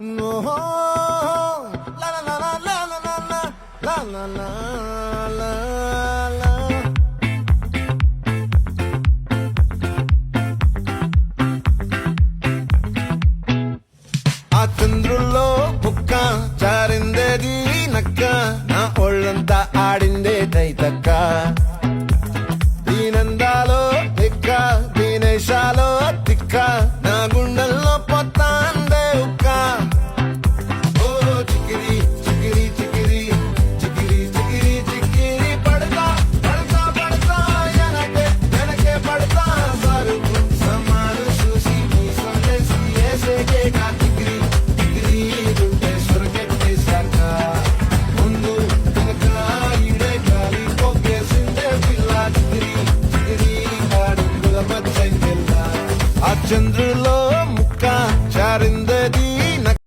ఓహో, లా లా లా లా లా లా లా లా లా లా లా లా. ఆ చంద్రుల్లో బుక్క జారిందేది నక్క, నా ఒళ్ళంతా ఆడిందే తైతక్క.